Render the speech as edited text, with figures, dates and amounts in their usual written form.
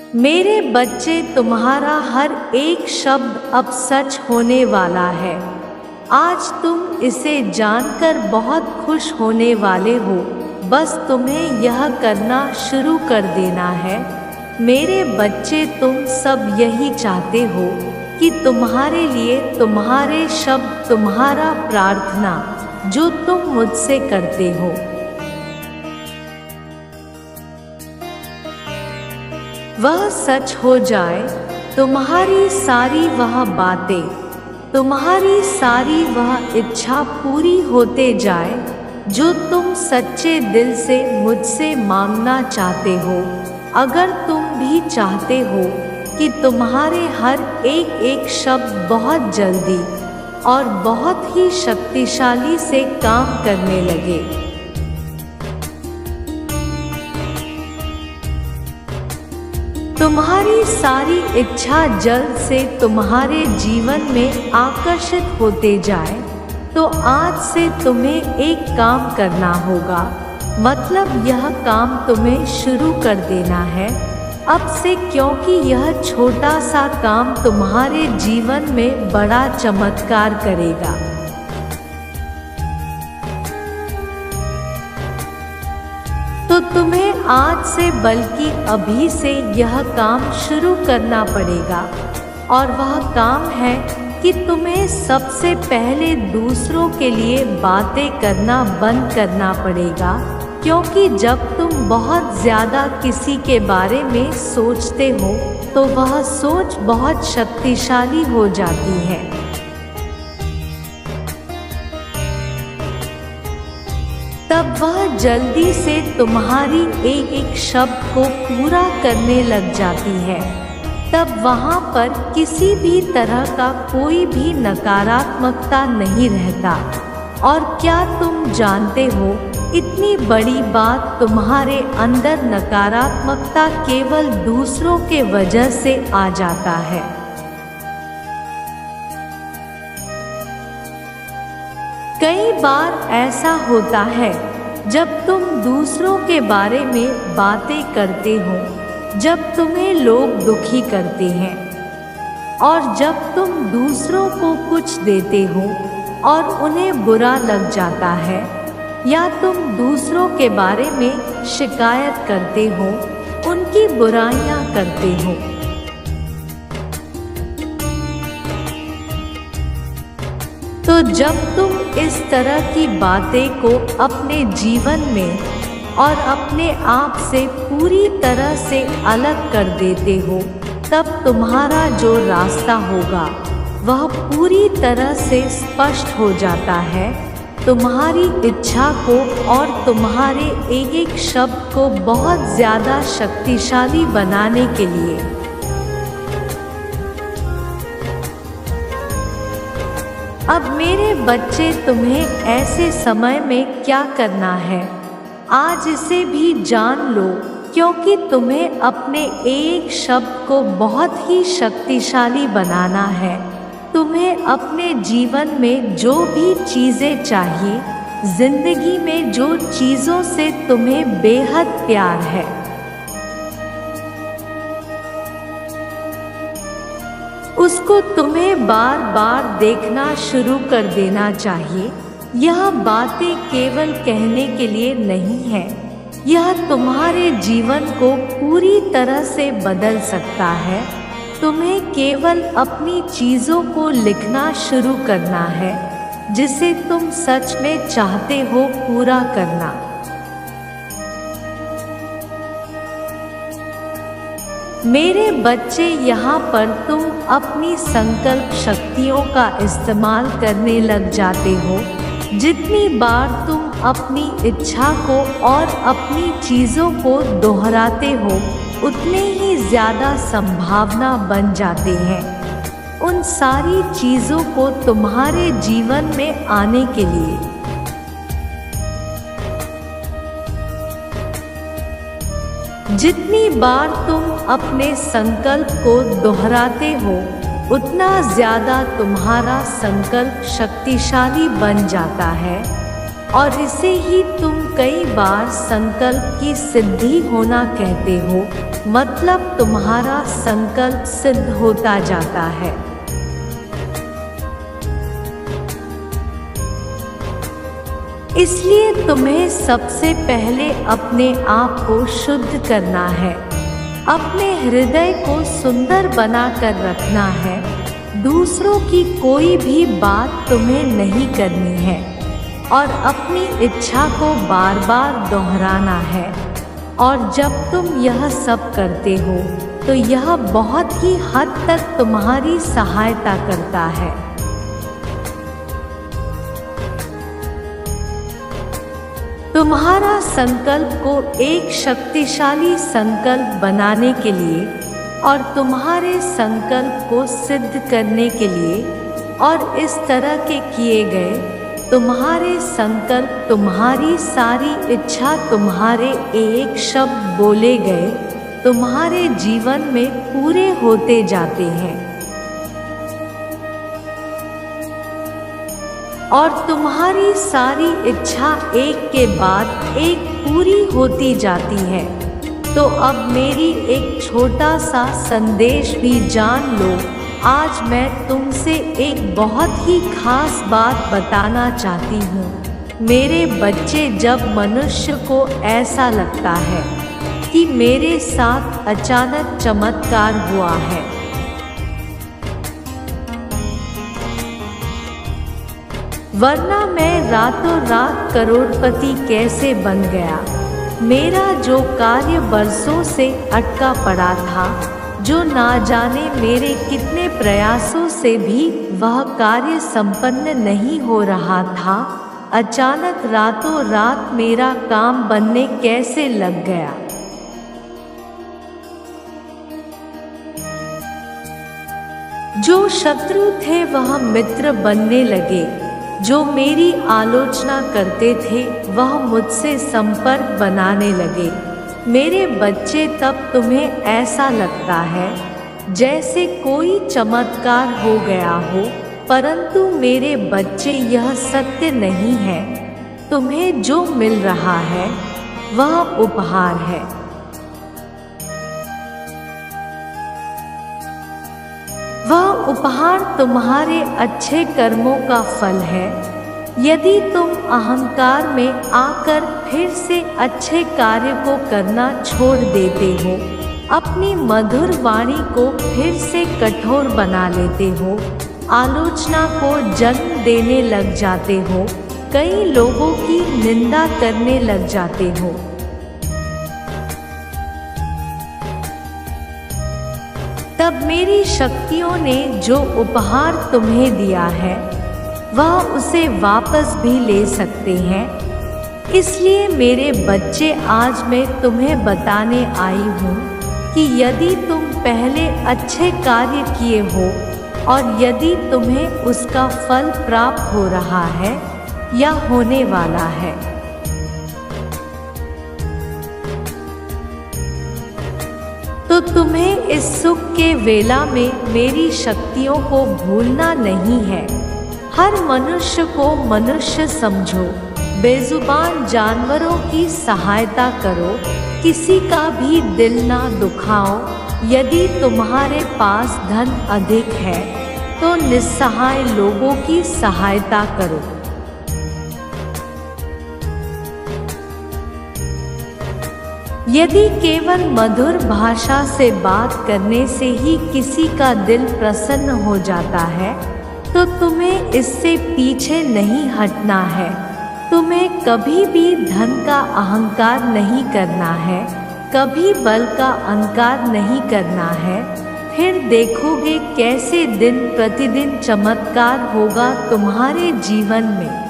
मेरे बच्चे, तुम्हारा हर एक शब्द अब सच होने वाला है। आज तुम इसे जानकर बहुत खुश होने वाले हो। बस तुम्हें यह करना शुरू कर देना है। मेरे बच्चे, तुम सब यही चाहते हो कि तुम्हारे लिए तुम्हारे शब्द, तुम्हारा प्रार्थना जो तुम मुझसे करते हो, वह सच हो जाए। तुम्हारी सारी वह बातें, तुम्हारी सारी वह इच्छा पूरी होते जाए जो तुम सच्चे दिल से मुझसे मांगना चाहते हो। अगर तुम भी चाहते हो कि तुम्हारे हर एक शब्द बहुत जल्दी और बहुत ही शक्तिशाली से काम करने लगे, तुम्हारी सारी इच्छा जल्द से तुम्हारे जीवन में आकर्षित होते जाए, तो आज से तुम्हें एक काम करना होगा। मतलब यह काम तुम्हें शुरू कर देना है अब से, क्योंकि यह छोटा सा काम तुम्हारे जीवन में बड़ा चमत्कार करेगा। तो तुम्हें आज से, बल्कि अभी से यह काम शुरू करना पड़ेगा। और वह काम है कि तुम्हें सबसे पहले दूसरों के लिए बातें करना बंद करना पड़ेगा, क्योंकि जब तुम बहुत ज़्यादा किसी के बारे में सोचते हो तो वह सोच बहुत शक्तिशाली हो जाती है। तब वह जल्दी से तुम्हारी एक शब्द को पूरा करने लग जाती है। तब वहाँ पर किसी भी तरह का कोई भी नकारात्मकता नहीं रहता। और क्या तुम जानते हो, इतनी बड़ी बात, तुम्हारे अंदर नकारात्मकता केवल दूसरों के वजह से आ जाता है। कई बार ऐसा होता है जब तुम दूसरों के बारे में बातें करते हो, जब तुम्हें लोग दुखी करते हैं, और जब तुम दूसरों को कुछ देते हो और उन्हें बुरा लग जाता है, या तुम दूसरों के बारे में शिकायत करते हो, उनकी बुराइयां करते हो। तो जब तुम इस तरह की बातें को अपने जीवन में और अपने आप से पूरी तरह से अलग कर देते हो, तब तुम्हारा जो रास्ता होगा वह पूरी तरह से स्पष्ट हो जाता है। तुम्हारी इच्छा को और तुम्हारे एक शब्द को बहुत ज़्यादा शक्तिशाली बनाने के लिए। अब मेरे बच्चे, तुम्हें ऐसे समय में क्या करना है, आज इसे भी जान लो, क्योंकि तुम्हें अपने एक शब्द को बहुत ही शक्तिशाली बनाना है। तुम्हें अपने जीवन में जो भी चीज़ें चाहिए, जिंदगी में जो चीज़ों से तुम्हें बेहद प्यार है, उसको तुम्हें बार बार देखना शुरू कर देना चाहिए। यह बातें केवल कहने के लिए नहीं है, यह तुम्हारे जीवन को पूरी तरह से बदल सकता है। तुम्हें केवल अपनी चीज़ों को लिखना शुरू करना है, जिसे तुम सच में चाहते हो पूरा करना। मेरे बच्चे, यहाँ पर तुम अपनी संकल्प शक्तियों का इस्तेमाल करने लग जाते हो। जितनी बार तुम अपनी इच्छा को और अपनी चीज़ों को दोहराते हो, उतने ही ज़्यादा संभावना बन जाते हैं उन सारी चीज़ों को तुम्हारे जीवन में आने के लिए। जितनी बार तुम अपने संकल्प को दोहराते हो, उतना ज़्यादा तुम्हारा संकल्प शक्तिशाली बन जाता है, और इसे ही तुम कई बार संकल्प की सिद्धि होना कहते हो। मतलब तुम्हारा संकल्प सिद्ध होता जाता है। इसलिए तुम्हें सबसे पहले अपने आप को शुद्ध करना है, अपने हृदय को सुंदर बनाकर रखना है। दूसरों की कोई भी बात तुम्हें नहीं करनी है और अपनी इच्छा को बार बार दोहराना है। और जब तुम यह सब करते हो तो यह बहुत ही हद तक तुम्हारी सहायता करता है। तुम्हारा संकल्प को एक शक्तिशाली संकल्प बनाने के लिए और तुम्हारे संकल्प को सिद्ध करने के लिए और इस तरह के किए गए तुम्हारे संकल्प, तुम्हारी सारी इच्छा, तुम्हारे एक शब्द बोले गए तुम्हारे जीवन में पूरे होते जाते हैं और तुम्हारी सारी इच्छा एक के बाद एक पूरी होती जाती है। तो अब मेरी एक छोटा सा संदेश भी जान लो। आज मैं तुमसे एक बहुत ही खास बात बताना चाहती हूँ। मेरे बच्चे, जब मनुष्य को ऐसा लगता है कि मेरे साथ अचानक चमत्कार हुआ है, वरना मैं रातों रात करोड़पति कैसे बन गया, मेरा जो कार्य बरसों से अटका पड़ा था, जो ना जाने मेरे कितने प्रयासों से भी वह कार्य संपन्न नहीं हो रहा था, अचानक रातों रात मेरा काम बनने कैसे लग गया। जो शत्रु थे वह मित्र बनने लगे, जो मेरी आलोचना करते थे वह मुझसे संपर्क बनाने लगे। मेरे बच्चे, तब तुम्हें ऐसा लगता है जैसे कोई चमत्कार हो गया हो, परंतु मेरे बच्चे, यह सत्य नहीं है। तुम्हें जो मिल रहा है वह उपहार है। वह उपहार तुम्हारे अच्छे कर्मों का फल है। यदि तुम अहंकार में आकर फिर से अच्छे कार्य को करना छोड़ देते हो, अपनी मधुर वाणी को फिर से कठोर बना लेते हो, आलोचना को जन्म देने लग जाते हो, कई लोगों की निंदा करने लग जाते हो, तब मेरी शक्तियों ने जो उपहार तुम्हें दिया है वह उसे वापस भी ले सकते हैं। इसलिए मेरे बच्चे, आज मैं तुम्हें बताने आई हूँ कि यदि तुम पहले अच्छे कार्य किए हो और यदि तुम्हें उसका फल प्राप्त हो रहा है या होने वाला है, तो तुम्हें इस सुख के वेला में मेरी शक्तियों को भूलना नहीं है। हर मनुष्य को मनुष्य समझो, बेजुबान जानवरों की सहायता करो, किसी का भी दिल ना दुखाओ। यदि तुम्हारे पास धन अधिक है तो निस्सहाय लोगों की सहायता करो। यदि केवल मधुर भाषा से बात करने से ही किसी का दिल प्रसन्न हो जाता है तो तुम्हें इससे पीछे नहीं हटना है। तुम्हें कभी भी धन का अहंकार नहीं करना है, कभी बल का अहंकार नहीं करना है। फिर देखोगे कैसे दिन प्रतिदिन चमत्कार होगा तुम्हारे जीवन में।